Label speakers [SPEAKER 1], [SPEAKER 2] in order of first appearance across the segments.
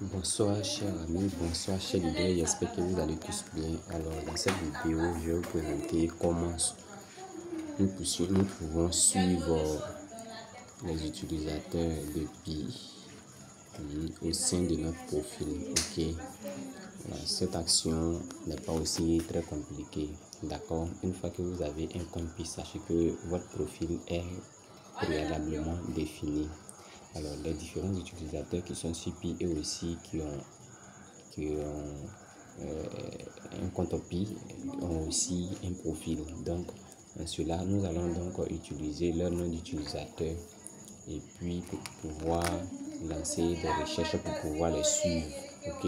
[SPEAKER 1] Bonsoir chers amis, bonsoir chers leaders, j'espère que vous allez tous bien. Alors dans cette vidéo, je vais vous présenter comment nous pouvons suivre les utilisateurs de Pi au sein de notre profil. Ok, voilà, cette action n'est pas aussi très compliquée. D'accord, une fois que vous avez un compte Pi, sachez que votre profil est préalablement défini. Alors les différents utilisateurs qui sont sur Pi et aussi qui ont un compte Pi ont aussi un profil. Donc cela, nous allons donc utiliser leur nom d'utilisateur et puis pour pouvoir lancer des recherches pour pouvoir les suivre. Ok,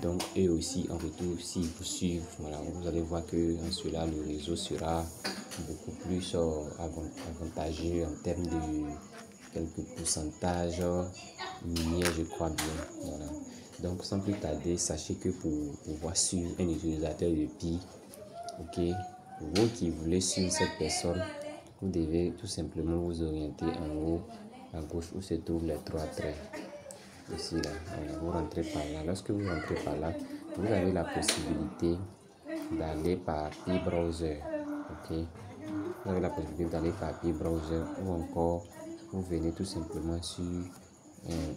[SPEAKER 1] donc eux aussi en retour, s'ils vous suivent, voilà, vous allez voir que en cela le réseau sera beaucoup plus avantageux en termes de quelques pourcentages miniers, je crois bien. Voilà. Donc sans plus tarder, sachez que pour pouvoir suivre un utilisateur de Pi, ok, vous qui voulez suivre cette personne, vous devez tout simplement vous orienter en haut à gauche où se trouvent les trois traits. Ici là, voilà, vous rentrez par là. Lorsque vous rentrez par là, vous avez la possibilité d'aller par Pi Browser. Ok, vous avez la possibilité d'aller par Pi Browser ou encore vous venez tout simplement sur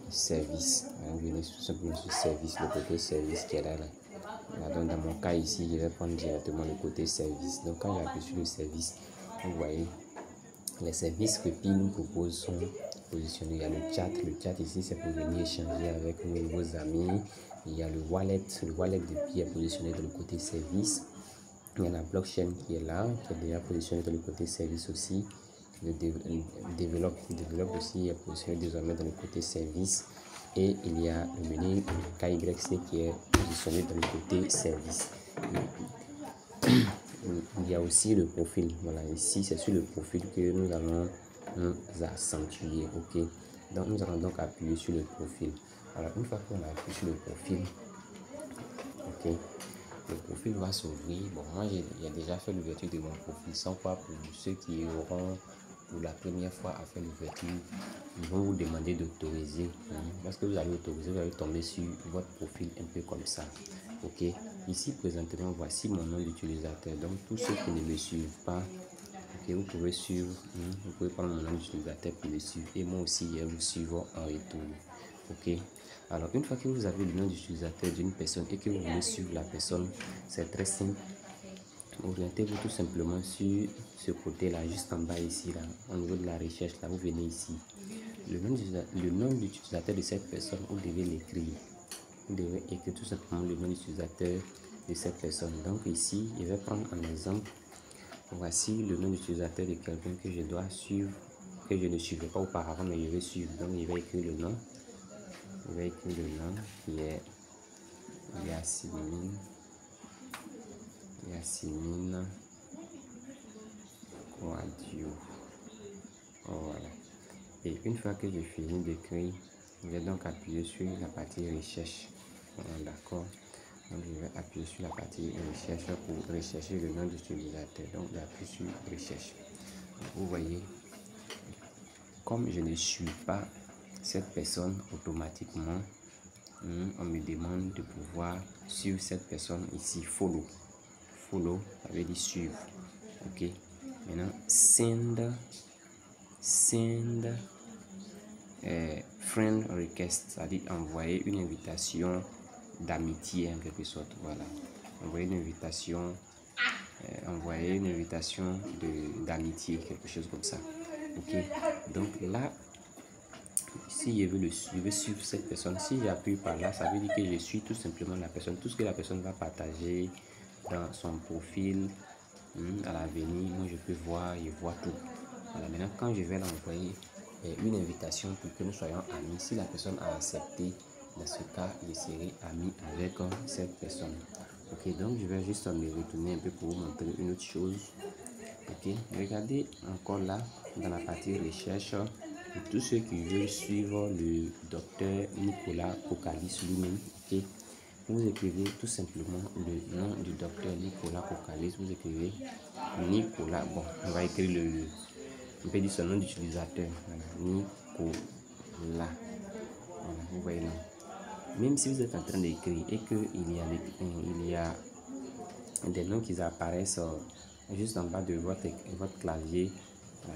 [SPEAKER 1] service. Vous venez tout simplement sur service, le côté service qui est là. Voilà, donc dans mon cas ici, je vais prendre directement le côté service. Donc quand j'appuie sur le service, vous voyez les services que Pi nous propose sont positionnés. Il y a le chat. Le chat ici, c'est pour venir échanger avec vos amis. Il y a le wallet. Le wallet de Pi est positionné dans le côté service. Il y a la blockchain qui est là, qui est déjà positionnée dans le côté service aussi. Le développe aussi est positionné désormais dans le côté service. Et il y a le menu KYC qui est positionné dans le côté service. Il y a aussi le profil. Voilà, ici c'est sur le profil que nous allons nous accentuer. Ok, donc nous allons donc appuyer sur le profil. Alors une fois qu'on a appuyé sur le profil, ok, le profil va s'ouvrir. Bon, moi j'ai déjà fait l'ouverture de mon profil, sans quoi pour ceux qui auront pour la première fois à faire l'ouverture, ils vont vous demander d'autoriser. Lorsque vous allez autoriser, vous allez tomber sur votre profil un peu comme ça. Ok, ici présentement voici mon nom d'utilisateur. Donc tous ceux qui ne me suivent pas, ok, vous pouvez suivre, vous pouvez prendre mon nom d'utilisateur pour le suivre et moi aussi je vais vous suivre en retour. Ok, alors une fois que vous avez le nom d'utilisateur d'une personne et que vous voulez suivre la personne, c'est très simple. Orientez-vous tout simplement sur ce côté là, juste en bas ici là, au niveau de la recherche là, vous venez ici. Le nom d'utilisateur de cette personne, vous devez l'écrire. Vous devez écrire tout simplement le nom d'utilisateur de cette personne. Donc ici, je vais prendre un exemple. Voici le nom d'utilisateur de quelqu'un que je dois suivre, que je ne suivais pas auparavant, mais je vais suivre. Donc je vais écrire le nom. Je vais écrire le nom qui est Yasmine Quadio. Voilà. Et une fois que j'ai fini d'écrire, je vais donc appuyer sur la partie recherche. Voilà, d'accord. Donc je vais appuyer sur la partie recherche pour rechercher le nom d'utilisateur. Donc j'appuie sur recherche. Vous voyez, comme je ne suis pas cette personne automatiquement, on me demande de pouvoir suivre cette personne ici, follow. Follow, ça veut dire suivre. Ok, maintenant send friend request, c'est-à-dire envoyer une invitation d'amitié en quelque sorte. Voilà, envoyer une invitation d'amitié, quelque chose comme ça. Ok, donc là, si je veux suivre cette personne, si j'appuie par là, ça veut dire que je suis tout simplement la personne. Tout ce que la personne va partager dans son profil à l'avenir, moi je peux voir, je vois tout. Voilà, maintenant quand je vais l'envoyer une invitation pour que nous soyons amis, si la personne a accepté, dans ce cas, je serai ami avec cette personne. Ok, donc je vais juste me retourner un peu pour vous montrer une autre chose. Ok, regardez encore là, dans la partie recherche, pour tous ceux qui veulent suivre le docteur Nicolas Kokalis lui-même, ok, vous écrivez tout simplement le nom du docteur Nicolas Kokalis, vous écrivez Nicolas, bon, on va écrire on peut dire son nom d'utilisateur, voilà, Nicolas, voilà, vous voyez là, Même si vous êtes en train d'écrire et qu'il y a des noms qui apparaissent juste en bas de votre clavier,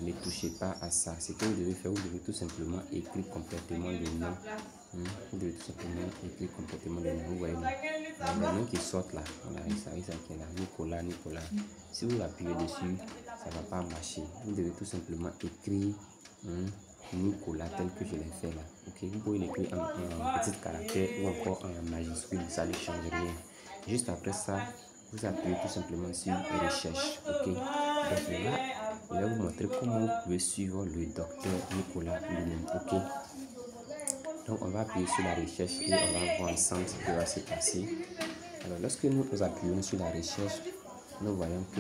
[SPEAKER 1] ne touchez pas à ça. Ce que vous devez faire, vous devez tout simplement écrire complètement le nom. Vous devez tout simplement écrire complètement le nom. Vous voyez les noms qui sortent là. Voilà, Isa qui est là. Nicolas. Si vous appuyez dessus, ça ne va pas marcher. Vous devez tout simplement écrire Nicolas tel que je l'ai fait là. Ok, vous pouvez l'écrire en petit caractère ou encore en majuscule, ça ne change rien. Juste après ça, vous appuyez tout simplement sur recherche. Ok, donc là, je vais vous montrer comment vous pouvez suivre le docteur Nicolas lui-même. Ok, donc on va appuyer sur la recherche et on va voir ensemble ce qui va se passer. Alors lorsque nous appuyons sur la recherche, nous voyons que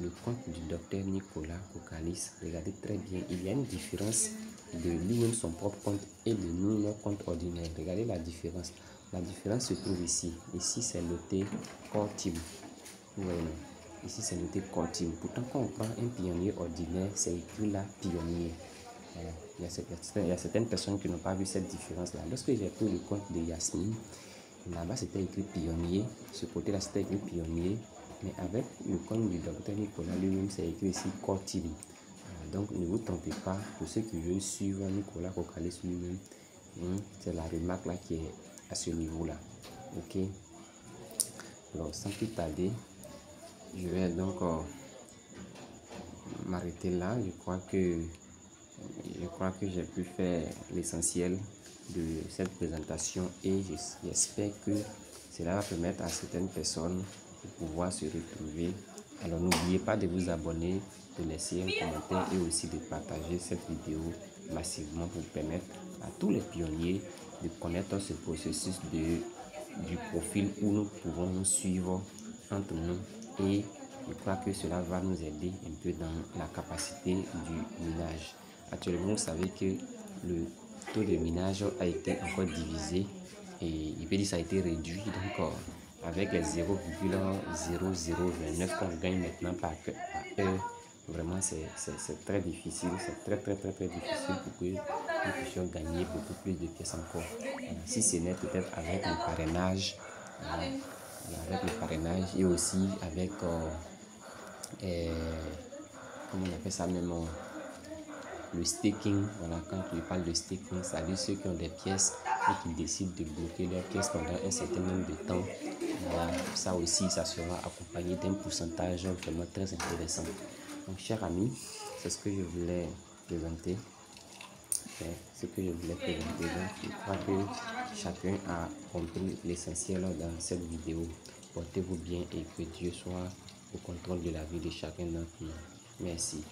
[SPEAKER 1] le compte du docteur Nicolas Kokalis, regardez très bien, il y a une différence de lui-même son propre compte et de nous, notre compte ordinaire. Regardez la différence. La différence se trouve ici. Ici, c'est noté Core Team. Vous voyez, non? Ici, c'est noté Core Team. Pourtant, quand on prend un pionnier ordinaire, c'est écrit là pionnier. Voilà. Il y a certaines personnes qui n'ont pas vu cette différence-là. Lorsque j'ai pris le compte de Yasmine, là-bas, c'était écrit pionnier. Ce côté-là, c'était écrit pionnier. Mais avec le compte du docteur Nicolas lui-même, c'est écrit ici Core Team. Donc, ne vous trompez pas. Pour ceux qui veulent suivre Nicolas Kokalis lui-même, c'est la remarque là qui est à ce niveau-là. Ok. Alors, sans plus tarder, je vais donc m'arrêter là. Je crois que j'ai pu faire l'essentiel de cette présentation et j'espère que cela va permettre à certaines personnes de pouvoir se retrouver. Alors n'oubliez pas de vous abonner, de laisser un commentaire et aussi de partager cette vidéo massivement pour permettre à tous les pionniers de connaître ce processus du profil où nous pouvons nous suivre entre nous, et je crois que cela va nous aider un peu dans la capacité du minage. Actuellement, vous savez que le taux de minage a été encore divisé et il peut dire que ça a été réduit. Donc, avec les 0,0029 qu'on gagne maintenant par heure, vraiment c'est très difficile, c'est très difficile pour que nous puissions gagner beaucoup plus de pièces encore. Si ce n'est peut-être avec le parrainage, et aussi avec comment on appelle ça même, le staking. Voilà, quand je parle de staking, ça veut dire ceux qui ont des pièces et qui décident de bloquer leurs pièces pendant un certain nombre de temps. Voilà, ça aussi, ça sera accompagné d'un pourcentage vraiment très intéressant. Donc, chers amis, c'est ce que je voulais présenter. Donc, je crois que chacun a compris l'essentiel dans cette vidéo. Portez-vous bien et que Dieu soit au contrôle de la vie de chacun d'entre nous. Merci.